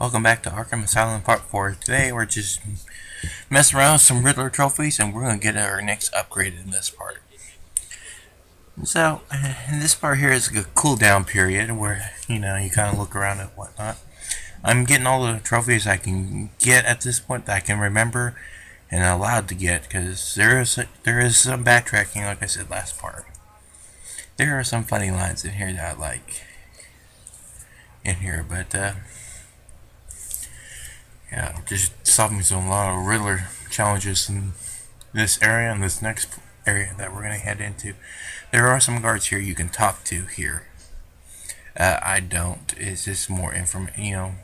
Welcome back to Arkham Asylum Part 4. Today we're just messing around with some Riddler trophies and we're going to get our next upgrade in this part. So, in this part here is a cooldown period where, you kind of look around and whatnot. I'm getting all the trophies I can get at this point that I can remember and allowed to get because there is some backtracking like I said last part. There are some funny lines in here that I like in here, but yeah, just solving a lot of Riddler challenges in this area and this next area that we're going to head into. There are some guards here you can talk to here. I don't. It's just more information.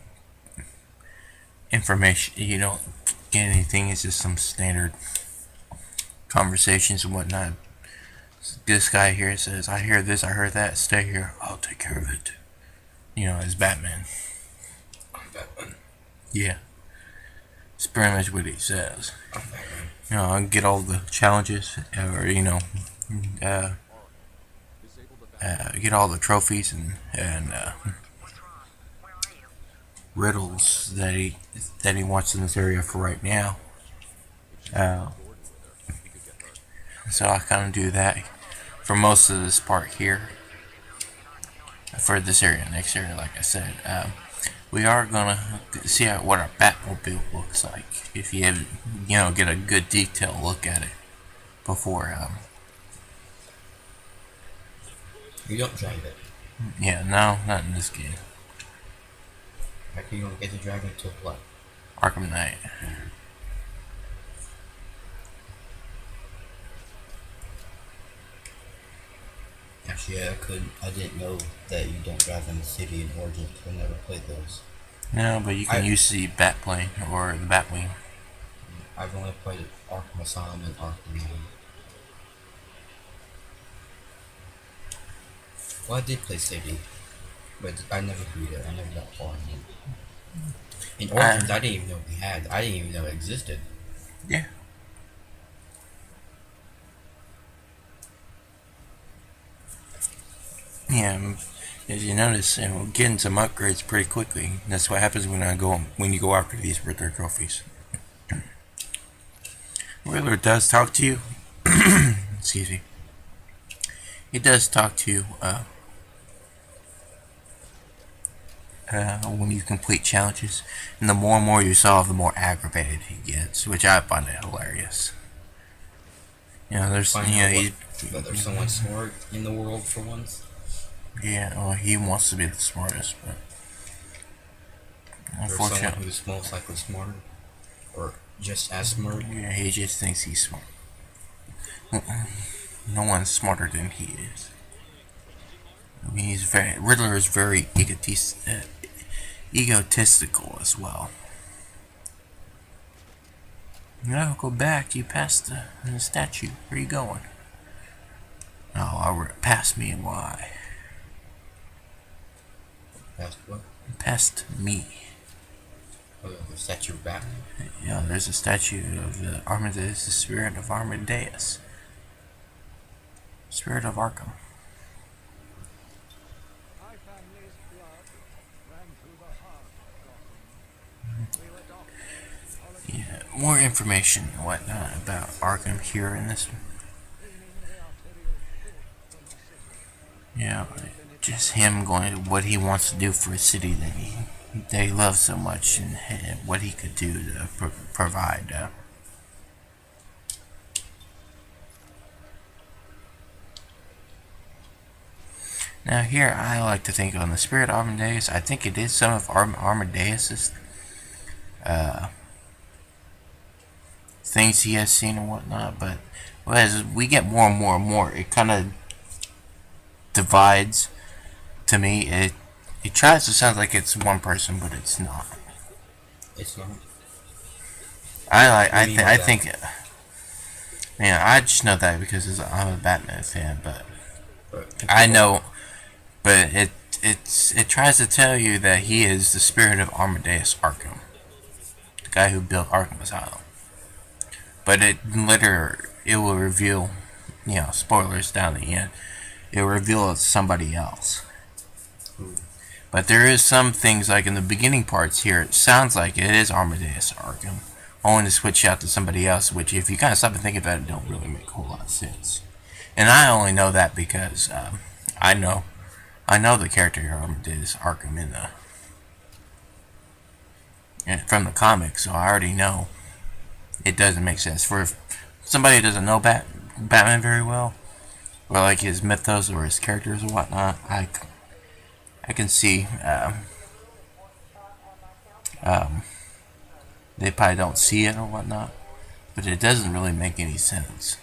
You don't get anything. It's just some standard conversations and whatnot. This guy here says, "I hear this. I heard that. Stay here. I'll take care of it." As Batman. Batman. Yeah. It's pretty much what he says. I get all the challenges, or get all the trophies and riddles that he wants in this area for right now. So I kind of do that for most of this part here. For this area, next area, like I said. We are gonna see what our Batmobile looks like if you have, get a good detailed look at it before. You don't drive it. Yeah, no, not in this game. Like you don't get to drive it till what? Arkham Knight. Actually, I didn't know that you don't drive in the city in Origins. I never played those. No, but you can use the Batplane or the Batwing. I've only played Arkham Asylum and Arkham Asylum. Well, I did play City, but I never beat it. I never got far in it. In Origins, I didn't even know we had. I didn't even know it existed. Yeah. Yeah, as you notice, we're getting some upgrades pretty quickly. That's what happens when you go after these Riddler trophies. Riddler does talk to you. Excuse me. He does talk to you when you complete challenges, and the more and more you solve, the more aggravated he gets, which I find it hilarious. There's there's someone smart in the world for once. Yeah, well, he wants to be the smartest, but unfortunately, someone who's most likely smarter, or just as smart. Yeah, he just thinks he's smart. No one's smarter than he is. I mean, Riddler is very egotistical as well. No, go back. You passed the statue. Where are you going? Oh, past me. Why? Past what? Past me. Oh, the statue of Batman? Yeah, there's a statue of the Amadeus, the spirit of Amadeus. Spirit of Arkham. Yeah, more information and whatnot about Arkham here in this one. Yeah, just him going to what he wants to do for a city that he loves so much, and what he could do to provide. Now here, I like to think on the Spirit of Amadeus. I think it is some of Amadeus's things he has seen and whatnot, but as we get more and more and more, it kind of divides. To me, it tries to sound like it's one person, but it's not. It's not. I think. Man, I just know that because I'm a Batman fan, but I know. But it tries to tell you that he is the spirit of Amadeus Arkham, the guy who built Arkham Asylum. But it will reveal, spoilers down the end. It will reveal it's somebody else. But there is some things, like in the beginning parts here, it sounds like it is Armadeus Arkham. Only to switch out to somebody else, which, if you kind of stop and think about it, don't really make a whole lot of sense. And I only know that because I know the character Armadeus Arkham from the comics, so I already know it doesn't make sense. For somebody who doesn't know Batman very well, or like his mythos or his characters or whatnot, I can see they probably don't see it or whatnot, but it doesn't really make any sense.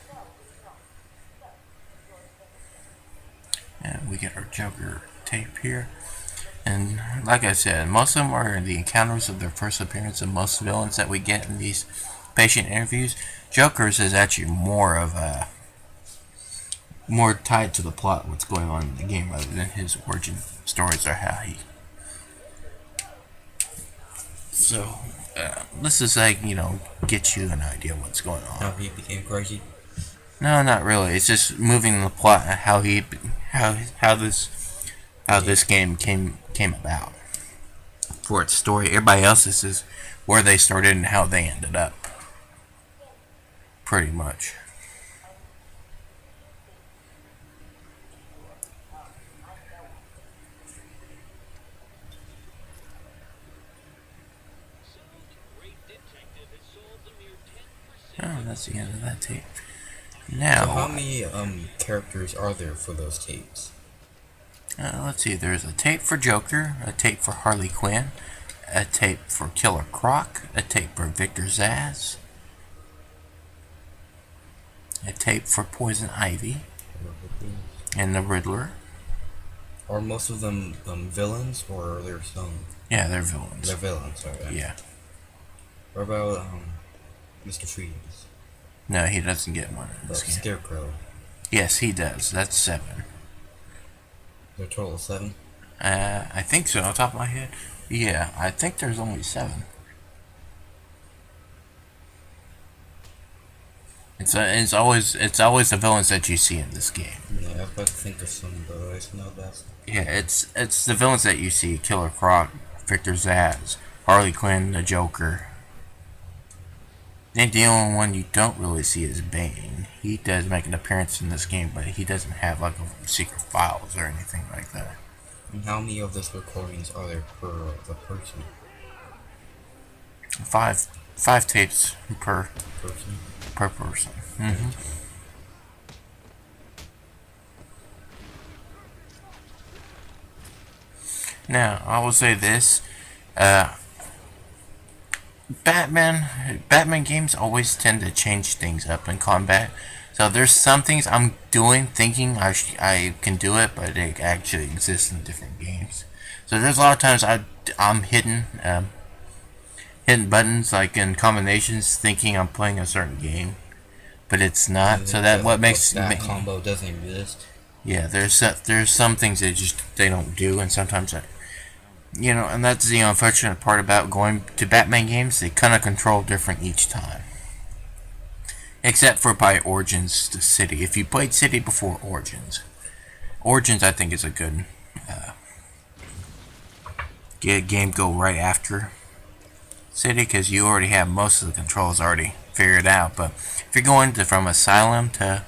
And we get our Joker tape here. And like I said, most of them are the encounters of their first appearance, and most villains that we get in these patient interviews. Joker's is actually more tied to the plot, what's going on in the game, rather than his origin stories or how he. So this is like, get you an idea of what's going on. How he became crazy? No, not really. It's just moving the plot, how this game came about. For its story, everybody else's is where they started and how they ended up. Pretty much. Oh, that's the end of that tape. Now, so how many characters are there for those tapes? Let's see. There's a tape for Joker, a tape for Harley Quinn, a tape for Killer Croc, a tape for Victor Zsasz, a tape for Poison Ivy, and the Riddler. Are most of them villains, or are there some? Yeah, they're villains. They're villains, alright. Yeah. What about Mr. Freeze? No, he doesn't get one in this game. Scarecrow. Yes, he does. That's 7. There's a total of 7? I think so, on top of my head. Yeah, I think there's only 7. It's always the villains that you see in this game. Yeah, I was about to think of some, but I just know that's. Yeah, it's the villains that you see: Killer Croc, Victor Zsasz, Harley Quinn, the Joker. I think the only one you don't really see is Bane. He does make an appearance in this game, but he doesn't have like secret files or anything like that. And how many of those recordings are there per the person? 5 tapes per Person? person. Mm-hmm. Now, I will say this. Batman games always tend to change things up in combat. So there's some things I'm doing thinking I can do it, but it actually exists in different games. So there's a lot of times I'm hitting buttons like in combinations, thinking I'm playing a certain game, but it's not. So that what makes that combo doesn't exist. Yeah, there's some things they don't do, and sometimes and that's the unfortunate part about going to Batman games. They kind of control different each time. Except for by Origins to City. If you played City before Origins I think is a good game go right after City, because you already have most of the controls already figured out. But if you're going from Asylum to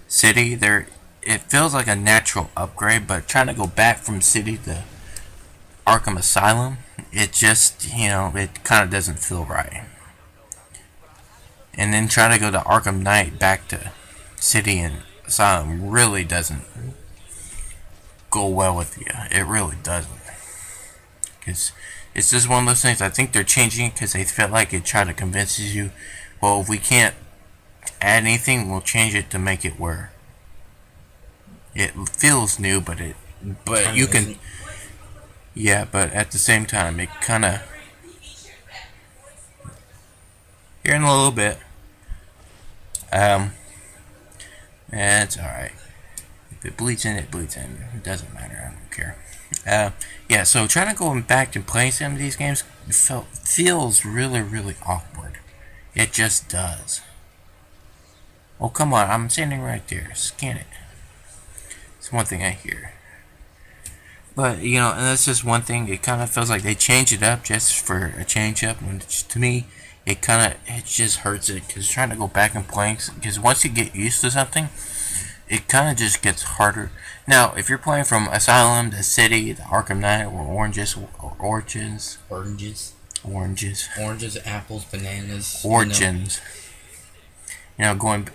City, it feels like a natural upgrade, but trying to go back from City to Arkham Asylum, it just, it kind of doesn't feel right. And then trying to go to Arkham Knight back to City and Asylum really doesn't go well with you. It really doesn't. Because it's just one of those things. I think they're changing it because they felt like it tried to convince you, well, if we can't add anything, we'll change it to make it where it feels new, but you can. Yeah, but at the same time, it kind of. Here in a little bit. It's alright. If it bleeds in, it bleeds in. It doesn't matter. I don't care. Yeah, so trying to go back and play some of these games feels really, really awkward. It just does. Oh, come on. I'm standing right there. Scan it. It's one thing I hear. But and that's just one thing. It kind of feels like they change it up just for a change up, and to me, it just hurts it because trying to go back and playing because once you get used to something, it kind of just gets harder. Now, if you're playing from Asylum, the City, the Arkham Knight, or Oranges. Oranges, Oranges, apples, bananas. Origins, going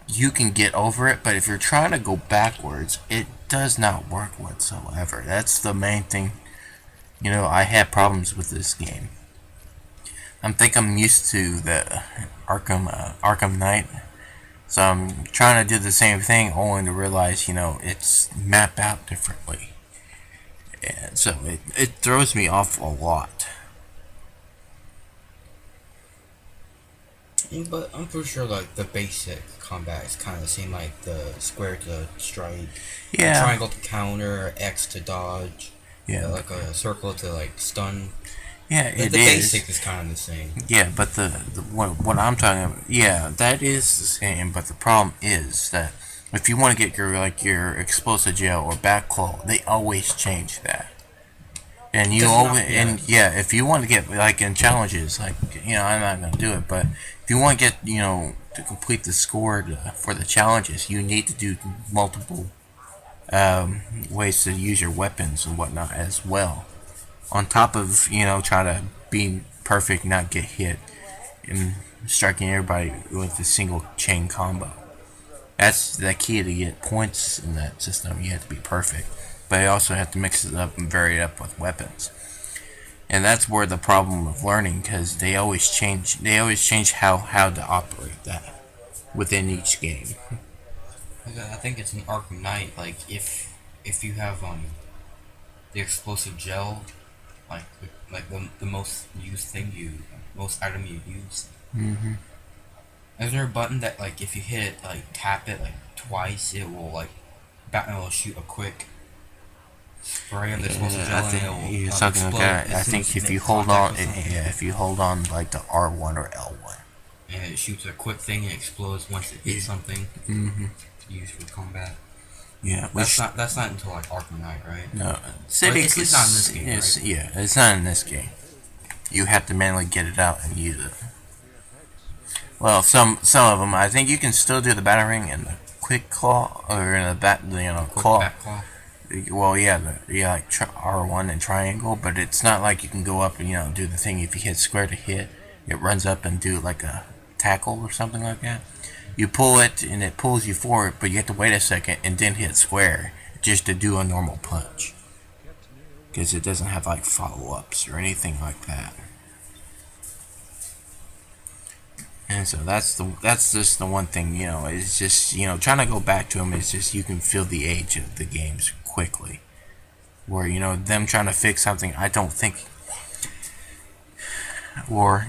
you can get over it, but if you're trying to go backwards, it does not work whatsoever. That's the main thing. I had problems with this game. I'm used to the Arkham Knight, so I'm trying to do the same thing, only to realize it's mapped out differently, and so it throws me off a lot. But I'm pretty sure like the basic combat is kind of the same, like the square to strike, Yeah, triangle to counter, X to dodge, yeah, like a circle to like stun. yeah. The basic is kind of the same. Yeah, but what I'm talking about, yeah, that is the same. But the problem is that if you want to get your explosive gel or back claw, they always change that. And yeah, if you want to get like in challenges, like I'm not gonna do it, but if you want to get to complete the score for the challenges, you need to do multiple ways to use your weapons and whatnot as well. On top of trying to be perfect, not get hit, and striking everybody with a single chain combo. That's the key to get points in that system. You have to be perfect, but you also have to mix it up and vary it up with weapons. And that's where the problem of learning, because they always change. They always change how to operate that within each game. I think it's an Arkham Knight. Like if you have the explosive gel, like the most used thing most item you use. Mm-hmm. Is there a button that like if you hit it, like tap it like twice, it will like Batman will shoot a quick spray of the explosive gel and it will You're talking explode. about. I think if you hold on, if you hold on like the R1 or L1, and it shoots a quick thing and explodes once it hits something. Mm-hmm. To use for combat. Yeah, That's not until like Arkham Knight, right? No, City. It's not in this game, right? Yeah, it's not in this game. You have to manually get it out and use it. Well, some of them, I think you can still do the battering in the quick claw or in the claw. Back claw. Well, yeah, like R1 and triangle, but it's not like you can go up and do the thing. If you hit square to hit, it runs up and do like a tackle or something like that. You pull it and it pulls you forward, but you have to wait a second and then hit square just to do a normal punch, because it doesn't have like follow-ups or anything like that. And so that's just the one thing, it's just trying to go back to them. It's just you can feel the age of the games quickly, where them trying to fix something. I don't think, or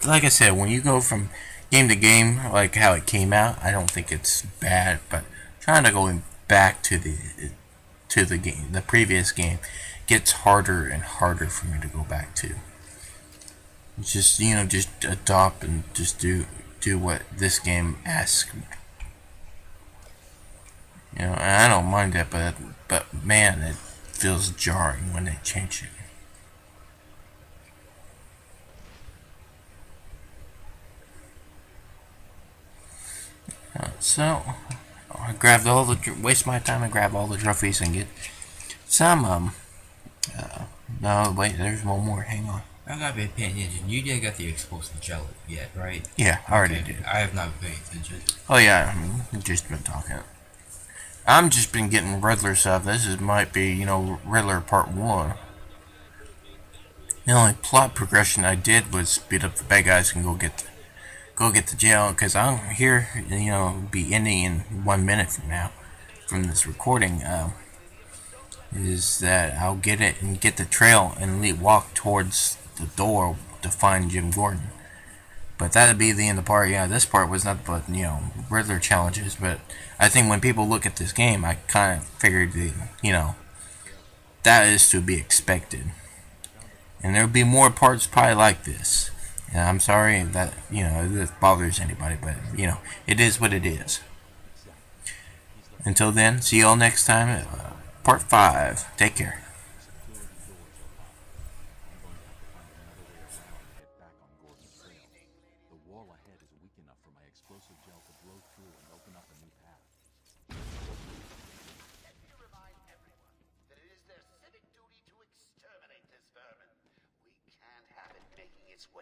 like I said, when you go from game to game, like how it came out, I don't think it's bad. But trying to go back to the game, the previous game, gets harder and harder for me to go back to. Just just adopt and just do what this game asks. And I don't mind that, but man, it feels jarring when they change it. So I grabbed waste my time and grab all the trophies and get some no, wait, there's one more. Hang on. I gotta be paying attention. You didn't get the explosive gel yet, right? Yeah, I already did. I have not been paying attention. Oh yeah, I've just been talking. I'm just been getting Riddler stuff. Might be Riddler Part 1. The only plot progression I did was speed up the bad guys and go get the jail, because I'm here, be ending in 1 minute from now, from this recording. Is that I'll get it and get the trail and walk towards the door to find Jim Gordon. But that'd be the end of the part. Yeah, this part was not but Riddler challenges. But I think when people look at this game, I kind of figured that is to be expected, and there'll be more parts probably like this. And I'm sorry that this bothers anybody, but it is what it is. Until then, see y'all next time. Part 5. Take care. The security doors are locked. I'm going to have to find another way around to get back on Gordon's trail. The wall ahead is weak enough for my explosive gel to blow through and open up a new path. Let me remind everyone that it is their civic duty to exterminate this vermin. We can't have it making its way.